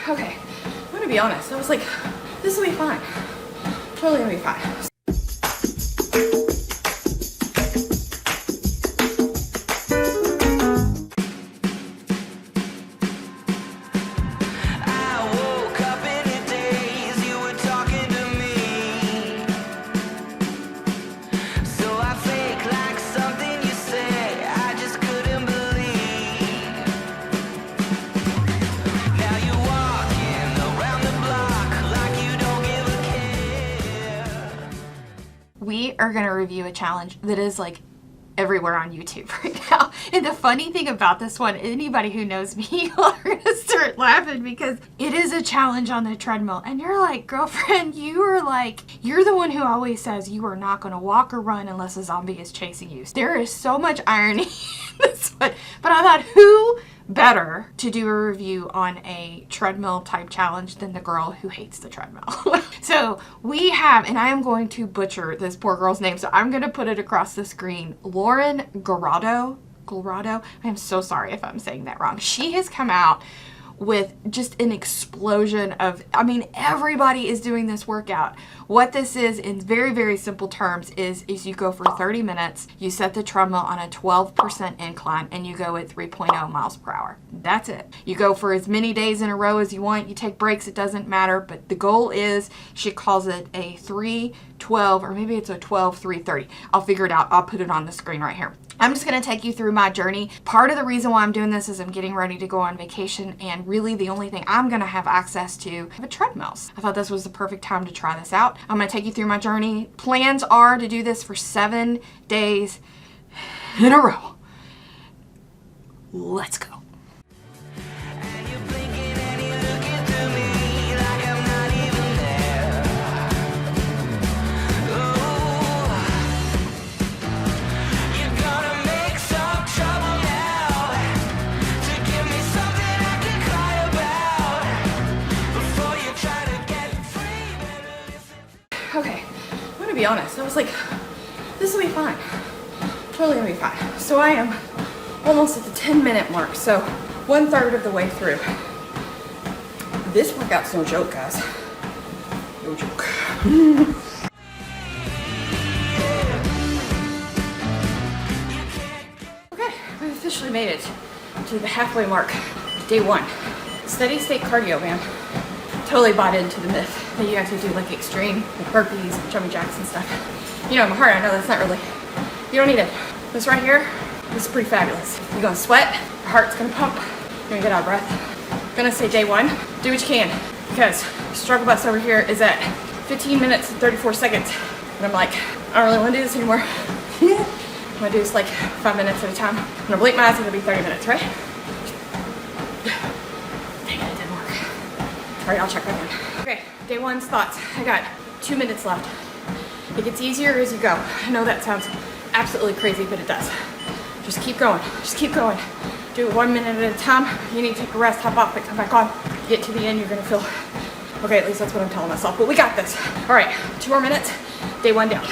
Okay, I'm gonna be honest. I was like, this will be fine. Totally gonna be fine. We are going to review a challenge that is like everywhere on YouTube right now. And the funny thing about this one, anybody who knows me are going to start laughing because it is a challenge on the treadmill. And you're like, girlfriend, you're the one who always says you are not going to walk or run unless a zombie is chasing you. There is so much irony in this one. But I thought, who better to do a review on a treadmill type challenge than the girl who hates the treadmill. So we have, and I am going to butcher this poor girl's name, so I'm going to put it across the screen, Lauren Giraldo. I am so sorry if I'm saying that wrong. She has come out with just an explosion of, I mean, everybody is doing this workout. What this is, in very, very simple terms, is you go for 30 minutes, you set the treadmill on a 12% incline, and you go at 3.0 miles per hour. That's it. You go for as many days in a row as you want. You take breaks, it doesn't matter, but the goal is, she calls it a 3-12, or maybe it's a 12-3-30. I'll figure it out. I'll put it on the screen right here. I'm just going to take you through my journey. Part of the reason why I'm doing this is I'm getting ready to go on vacation, and really the only thing I'm going to have access to are treadmills. I thought this was the perfect time to try this out. I'm going to take you through my journey. Plans are to do this for 7 days in a row. Let's go. Okay, I'm gonna be honest. I was like, this will be fine. Totally gonna be fine. So I am almost at the 10-minute mark, so 1/3 of the way through. This workout's no joke, guys. No joke. Okay, I've officially made it to the halfway mark. Day 1. Steady state cardio, man. Totally bought into the myth that you have to do like extreme like burpees and jumping jacks and stuff. You know, in my heart, I know that's not really, you don't need it. This right here, this is pretty fabulous. You're gonna sweat, your heart's gonna pump, you're gonna get out of breath. I'm gonna say day 1, do what you can, because struggle bus over here is at 15 minutes and 34 seconds. And I'm like, I don't really wanna do this anymore. I'm gonna do this like 5 minutes at a time. I'm gonna blink my eyes, it's gonna be 30 minutes, right? All right, I'll check back in. Okay, day 1's thoughts. I got 2 minutes left. It gets easier as you go. I know that sounds absolutely crazy, but it does. Just keep going. Just keep going. Do it 1 minute at a time. You need to take a rest, hop off, but come back on. Get to the end, you're gonna feel, okay, at least that's what I'm telling myself, but we got this. All right, 2 more minutes, day 1 down.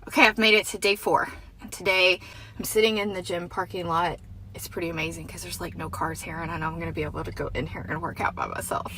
Okay, I've made it to day 4, and today I'm sitting in the gym parking lot. It's pretty amazing because there's like no cars here, and I know I'm going to be able to go in here and work out by myself.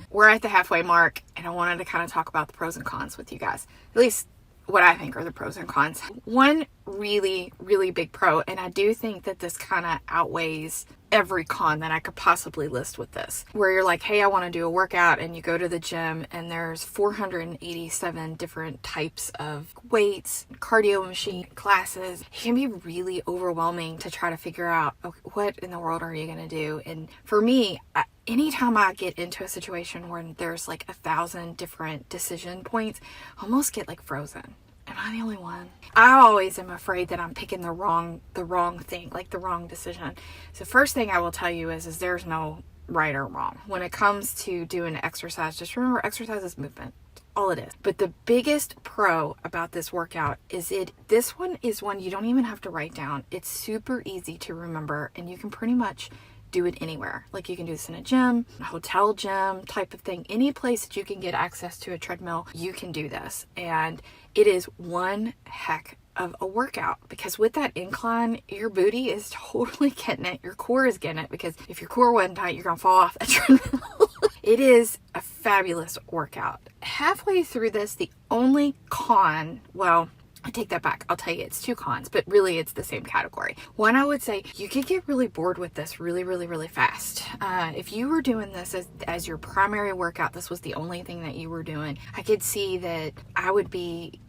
We're at the halfway mark, and I wanted to kind of talk about the pros and cons with you guys. At least what I think are the pros and cons. One really, really big pro, and I do think that this kind of outweighs every con that I could possibly list with this, where you're like, hey, I want to do a workout, and you go to the gym and there's 487 different types of weights, cardio machine classes. It can be really overwhelming to try to figure out, okay, what in the world are you going to do? And for me, anytime I get into a situation where there's like 1,000 different decision points, I almost get like frozen. Am I the only one? I always am afraid that I'm picking the wrong thing, like the wrong decision. So first thing I will tell you is there's no right or wrong. When it comes to doing exercise, just remember exercise is movement. all it is. But the biggest pro about this workout is this one is one you don't even have to write down. It's super easy to remember, and you can pretty much do it anywhere. Like you can do this in a gym, a hotel gym type of thing. Any place that you can get access to a treadmill, you can do this. And it is one heck of a workout, because with that incline, your booty is totally getting it. Your core is getting it, because if your core wasn't tight, you're gonna fall off that treadmill. It is a fabulous workout. Halfway through this, the only con, well, I take that back. I'll tell you, it's two cons, but really it's the same category. One, I would say you could get really bored with this really fast. If you were doing this as your primary workout, this was the only thing that you were doing, I could see that I would be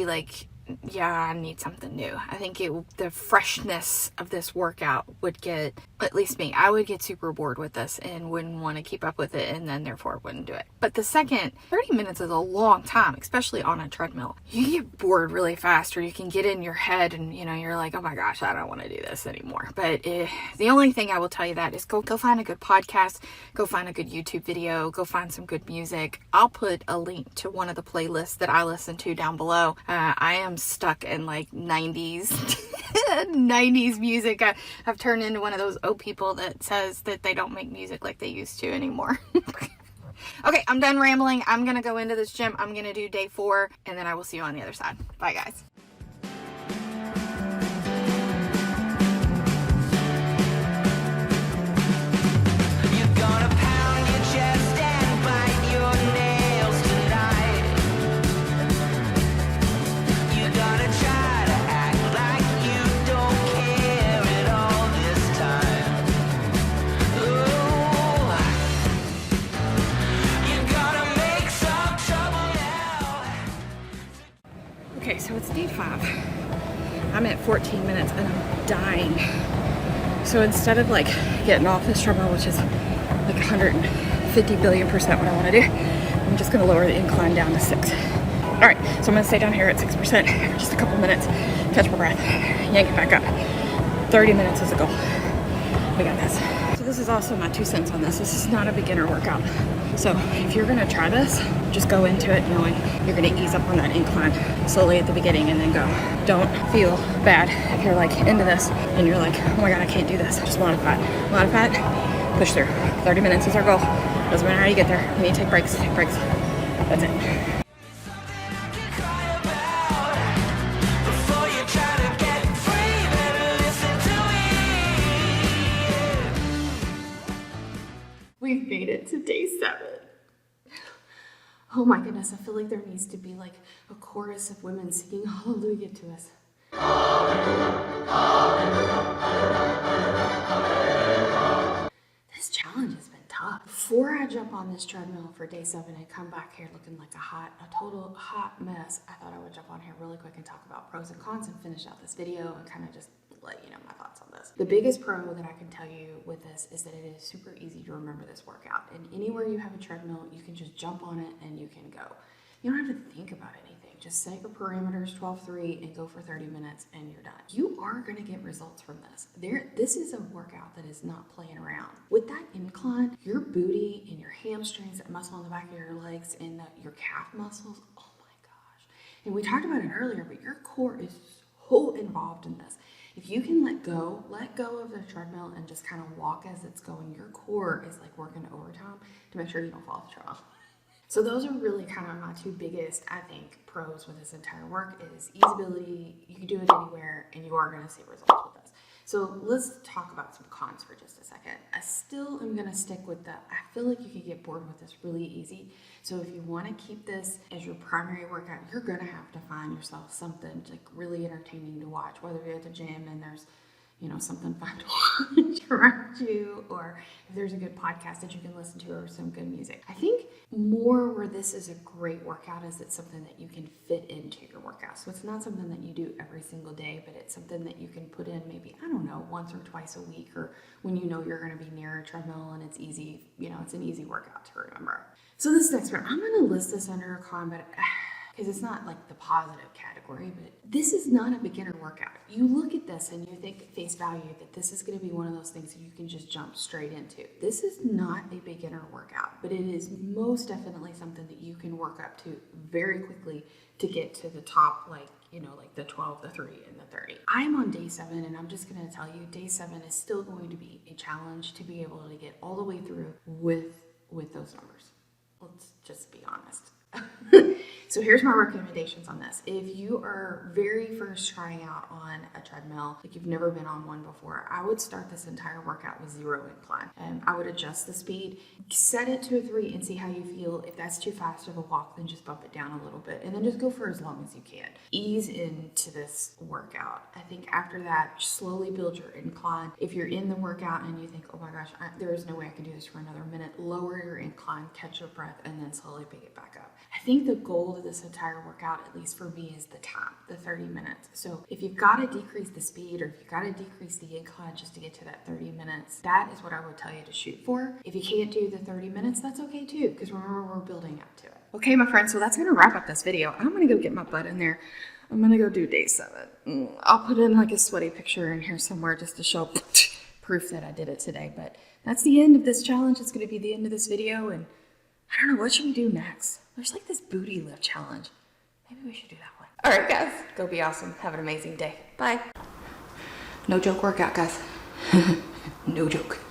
like, yeah, I need something new. I think the freshness of this workout would get, at least me, I would get super bored with this and wouldn't want to keep up with it, and then therefore wouldn't do it. But the second, 30 minutes is a long time, especially on a treadmill. You get bored really fast, or you can get in your head and, you're like, oh my gosh, I don't want to do this anymore. But the only thing I will tell you that is go find a good podcast, go find a good YouTube video, go find some good music. I'll put a link to one of the playlists that I listen to down below. I am stuck in like 90s 90s music. I've turned into one of those old people that says that they don't make music like they used to anymore. Okay, I'm done rambling. I'm gonna go into this gym. I'm gonna do day 4, and then I will see you on the other side. Bye, guys. Okay, so it's day 5. I'm at 14 minutes and I'm dying. So instead of like getting off this treadmill, which is like 150 billion% what I want to do, I'm just going to lower the incline down to 6. All right, so I'm going to stay down here at 6% for just a couple minutes, catch my breath, yank it back up. 30 minutes is a goal. We got this. So this is also my 2 cents on this. This is not a beginner workout. So if you're gonna try this, just go into it knowing you're gonna ease up on that incline slowly at the beginning and then go. Don't feel bad if you're like into this and you're like, oh my God, I can't do this. Just a lot of fat, push through. 30 minutes is our goal. Doesn't matter how you get there. You need to take breaks, That's it. We've made it to day 7. Oh my goodness, I feel like there needs to be like a chorus of women singing hallelujah to us. This challenge has been tough. Before I jump on this treadmill for day 7 and come back here looking like a total hot mess, I thought I would jump on here really quick and talk about pros and cons and finish out this video and kind of just let you know my thoughts on this. The biggest pro that I can tell you with this is that it is super easy to remember this workout. And anywhere you have a treadmill, you can just jump on it and you can go. You don't have to think about anything. Just set your parameters 12-3 and go for 30 minutes and you're done. You are going to get results from this. This is a workout that is not playing around. With that incline, your booty and your hamstrings, that muscle on the back of your legs, and your calf muscles, oh my gosh. And we talked about it earlier, but your core is so involved in this. If you can let go of the treadmill and just kind of walk as it's going, your core is like working overtime to make sure you don't fall off the treadmill. So those are really kind of my 2 biggest, I think, pros with this entire work is easeability, you can do it anywhere, and you are going to see results with this. So let's talk about some cons for just a second. I still am going to stick with I feel like you could get bored with this really easy. So if you want to keep this as your primary workout, you're going to have to find yourself something like really entertaining to watch, whether you're at the gym and there's something fun to watch around you, or if there's a good podcast that you can listen to or some good music. I think more where this is a great workout is it's something that you can fit into your workout. So it's not something that you do every single day, but it's something that you can put in maybe, I don't know, once or twice a week, or when you know you're going to be near a treadmill and it's easy, it's an easy workout to remember. So this next one, I'm going to list this under a con, but because it's not like the positive category, but this is not a beginner workout. You look at this and you think at face value that this is going to be one of those things that you can just jump straight into. This is not a beginner workout, but it is most definitely something that you can work up to very quickly to get to the top, like, you know, like the 12, the 3, and the 30. I'm on day 7, and I'm just going to tell you, day 7 is still going to be a challenge to be able to get all the way through with those numbers. Let's just be honest. So here's my recommendations on this. If you are very first trying out on a treadmill, like you've never been on one before, I would start this entire workout with 0 incline. I would adjust the speed, set it to a 3 and see how you feel. If that's too fast of a walk, then just bump it down a little bit and then just go for as long as you can. Ease into this workout. I think after that, slowly build your incline. If you're in the workout and you think, oh my gosh, there is no way I can do this for another minute, lower your incline, catch your breath, and then slowly pick it back up. I think the goal of this entire workout, at least for me, is the time, the 30 minutes. So if you've got to decrease the speed or if you've got to decrease the incline just to get to that 30 minutes, that is what I would tell you to shoot for. If you can't do the 30 minutes, that's okay too, because remember, we're building up to it. Okay, my friends, so that's going to wrap up this video. I'm going to go get my butt in there. I'm going to go do day 7. I'll put in like a sweaty picture in here somewhere just to show proof that I did it today. But that's the end of this challenge. It's going to be the end of this video. And I don't know, what should we do next? There's like this booty lift challenge. Maybe we should do that one. All right, guys, go be awesome. Have an amazing day. Bye. No joke workout, guys. No joke.